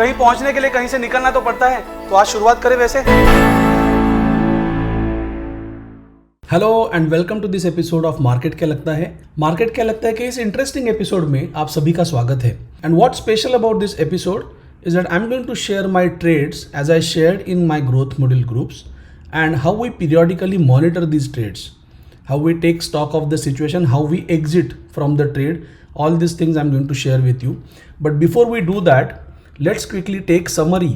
कहीं पहुंचने के लिए कहीं से निकलना तो पड़ता है, तो आज शुरुआत करें वैसे। Hello and welcome to this episode of market क्या लगता है। मार्केट क्या लगता है कि इस इंटरेस्टिंग एपिसोड में आप सभी का स्वागत है। And what special about this episode is that I'm going to share my trades as I shared in my growth model groups and how we periodically monitor these trades, how we take stock of the situation, how we exit from the trade. All these things I'm going to share with you. But before we do that, let's quickly take summary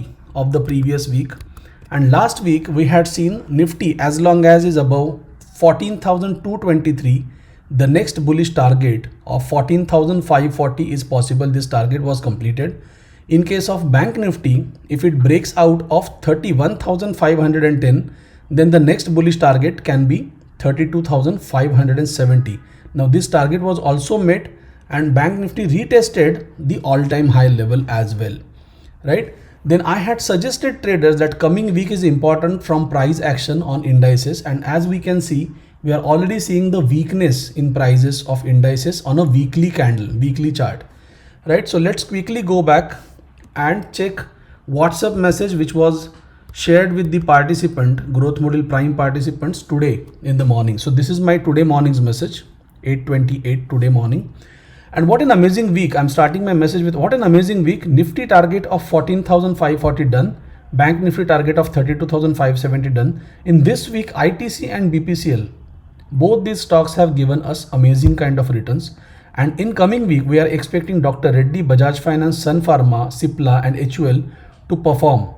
of the previous week. And last week we had seen Nifty as long as is above 14,223, the next bullish target of 14,540 is possible. This target was completed. In case of Bank Nifty, if it breaks out of 31,510, then the next bullish target can be 32,570. Now this target was also met and Bank Nifty retested the all-time high level as well, right? Then I had suggested traders that coming week is important from price action on indices, and as we can see, we are already seeing the weakness in prices of indices on a weekly candle, weekly chart, right? So let's quickly go back and check WhatsApp message which was shared with the participant, growth model prime participants today in the morning. So this is my today morning's message, 8:28 today morning. And what an amazing week. I'm starting my message with what an amazing week. Nifty target of 14,540 done. Bank Nifty target of 32,570 done. In this week, ITC and BPCL, both these stocks have given us amazing kind of returns. And in coming week, we are expecting Dr. Reddy, Bajaj Finance, Sun Pharma, Cipla and HUL to perform.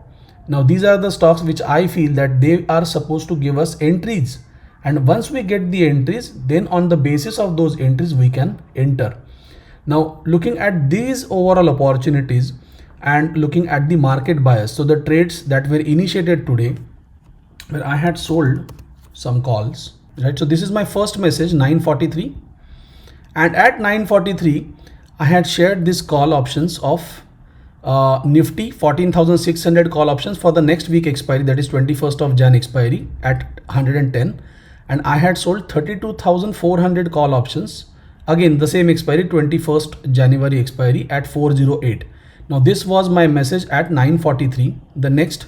Now, these are the stocks which I feel that they are supposed to give us entries. And once we get the entries, then on the basis of those entries, we can enter. Now, looking at these overall opportunities and looking at the market bias, so the trades that were initiated today, where I had sold some calls, right? So this is my first message, 9:43. And at 9:43, I had shared this call options of Nifty 14,600 call options for the next week expiry, that is 21st of Jan expiry at 110. And I had sold 32,400 call options. Again, the same expiry, 21st January expiry at 408. Now this was my message at 9:43. The next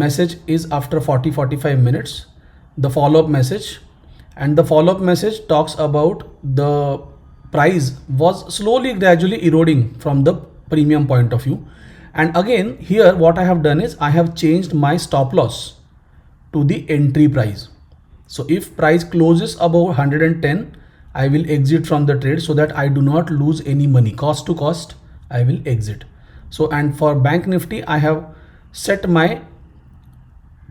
message is after 45 minutes, the follow-up message. And the follow-up message talks about the price was slowly gradually eroding from the premium point of view. And again here what I have done is I have changed my stop loss to the entry price. So if price closes above 110, I will exit from the trade so that I do not lose any money. Cost to cost, I will exit. So and for Bank Nifty, I have set my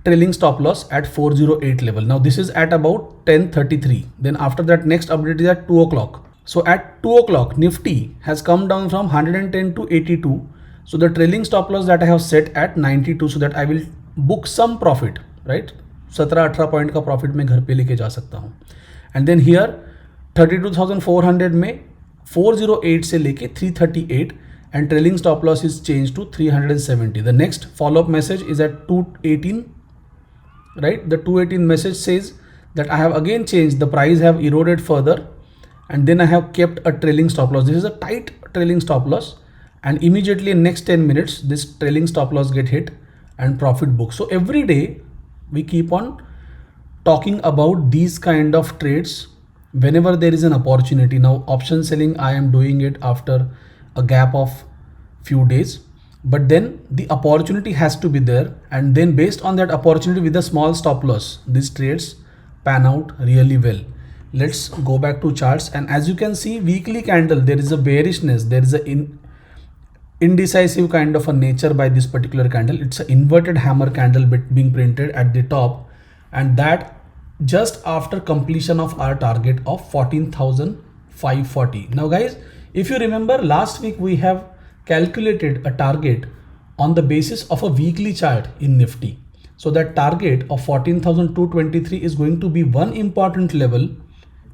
trailing stop loss at 408 level. Now this is at about 10:33. Then after that, next update is at 2 o'clock. So at 2 o'clock, Nifty has come down from 110 to 82. So the trailing stop loss that I have set at 92, so that I will book some profit, right? 17-18 point का profit मैं घर पे लेके जा सकता हूँ. And then here 32,400 में 408 से लेके 338 and trailing stop loss is changed to 370. The next follow-up message is at 218, right? The 218 message says that I have again changed, the price have eroded further, and then I have kept a trailing stop loss. This is a tight trailing stop loss, and immediately in next 10 minutes, this trailing stop loss get hit and profit book. So every day we keep on talking about these kind of trades whenever there is an opportunity. Now option selling, I am doing it after a gap of few days, but then the opportunity has to be there, and then based on that opportunity with a small stop loss, these trades pan out really well. Let's go back to charts, and as you can see, weekly candle, there is a bearishness, there is a indecisive kind of a nature by this particular candle. It's an inverted hammer candle being printed at the top, and that just after completion of our target of 14,540. Now guys, if you remember last week, we have calculated a target on the basis of a weekly chart in Nifty. So that target of 14,223 is going to be one important level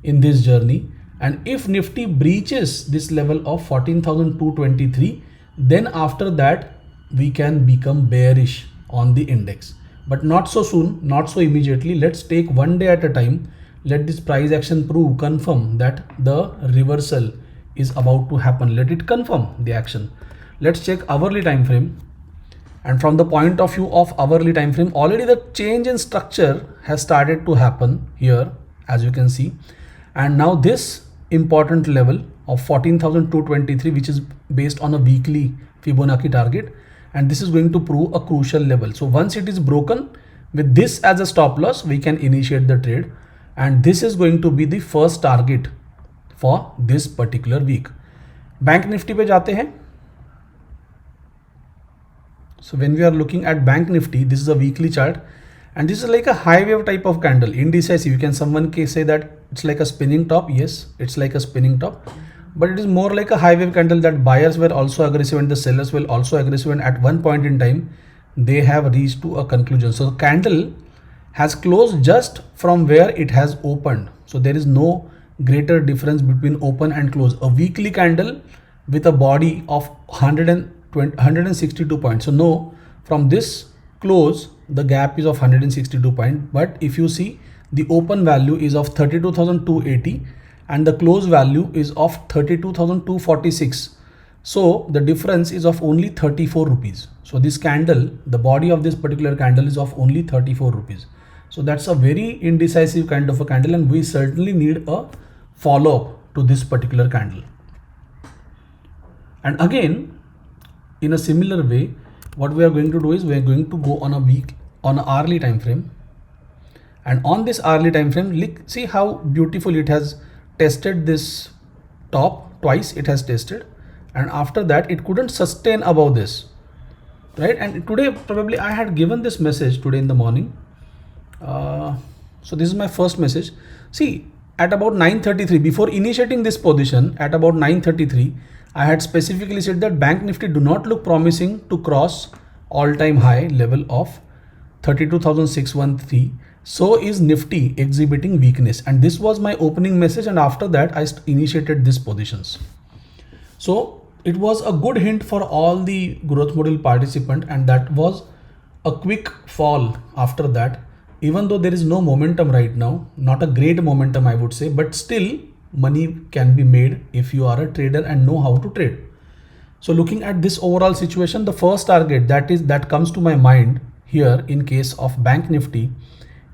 in this journey. And if Nifty breaches this level of 14,223, then after that we can become bearish on the index, but not so soon, not so immediately. Let's take one day at a time. Let this price action confirm that the reversal is about to happen. Let it confirm the action. Let's check hourly time frame. And from the point of view of hourly time frame, already the change in structure has started to happen here, as you can see. And now this important level of 14,223, which is based on a weekly Fibonacci target, and this is going to prove a crucial level. So once it is broken with this as a stop loss, we can initiate the trade, and this is going to be the first target for this particular week. Bank Nifty पे जाते हैं. So when we are looking at Bank Nifty, this is a weekly chart, and this is like a high wave type of candle, indecisive. You can someone can say that it's like a spinning top. Yes, it's like a spinning top, but it is more like a high wave candle that buyers were also aggressive and the sellers were also aggressive, and at one point in time they have reached to a conclusion. So the candle has closed just from where it has opened. So there is no greater difference between open and close. A weekly candle with a body of 162 points. So no, from this close the gap is of 162 points, but if you see, the open value is of 32,280 and the close value is of 32,246. So the difference is of only 34 rupees. So this candle, the body of this particular candle is of only 34 rupees. So that's a very indecisive kind of a candle, and we certainly need a follow up to this particular candle. And again, in a similar way, what we are going to do is we are going to go on an hourly time frame, and on this hourly time frame, see how beautiful it has tested this top twice. It has tested, and after that it couldn't sustain above this, right? And today probably I had given this message today in the morning. So this is my first message. See, at about 9:33, before initiating this position, at about 9:33, I had specifically said that Bank Nifty do not look promising to cross all-time high level of 32,613. So is Nifty exhibiting weakness, and this was my opening message, and after that I initiated these positions. So it was a good hint for all the growth model participant, and that was a quick fall after that. Even though there is no momentum right now, not a great momentum I would say, but still money can be made if you are a trader and know how to trade. So looking at this overall situation, the first target that comes to my mind here in case of Bank Nifty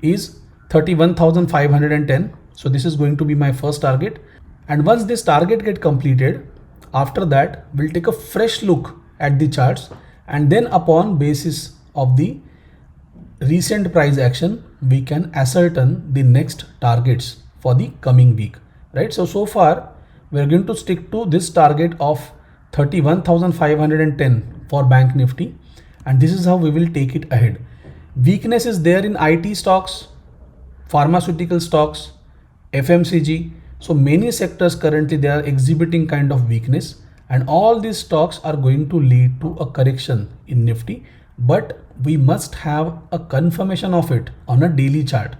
is 31,510. So this is going to be my first target, and once this target get completed, after that we'll take a fresh look at the charts, and then upon basis of the recent price action we can ascertain the next targets for the coming week, right? So far we are going to stick to this target of 31,510 for Bank Nifty, and this is how we will take it ahead. Weakness is there in IT stocks, pharmaceutical stocks, FMCG. So many sectors currently they are exhibiting kind of weakness, and all these stocks are going to lead to a correction in Nifty, but we must have a confirmation of it on a daily chart.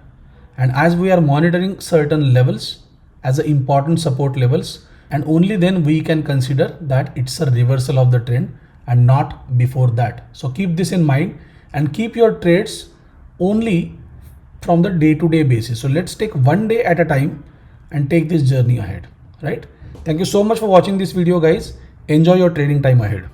And as we are monitoring certain levels as a important support levels, and only then we can consider that it's a reversal of the trend and not before that. So keep this in mind and keep your trades only from the day-to-day basis. So let's take one day at a time and take this journey ahead, right? Thank you so much for watching this video, guys. Enjoy your trading time ahead.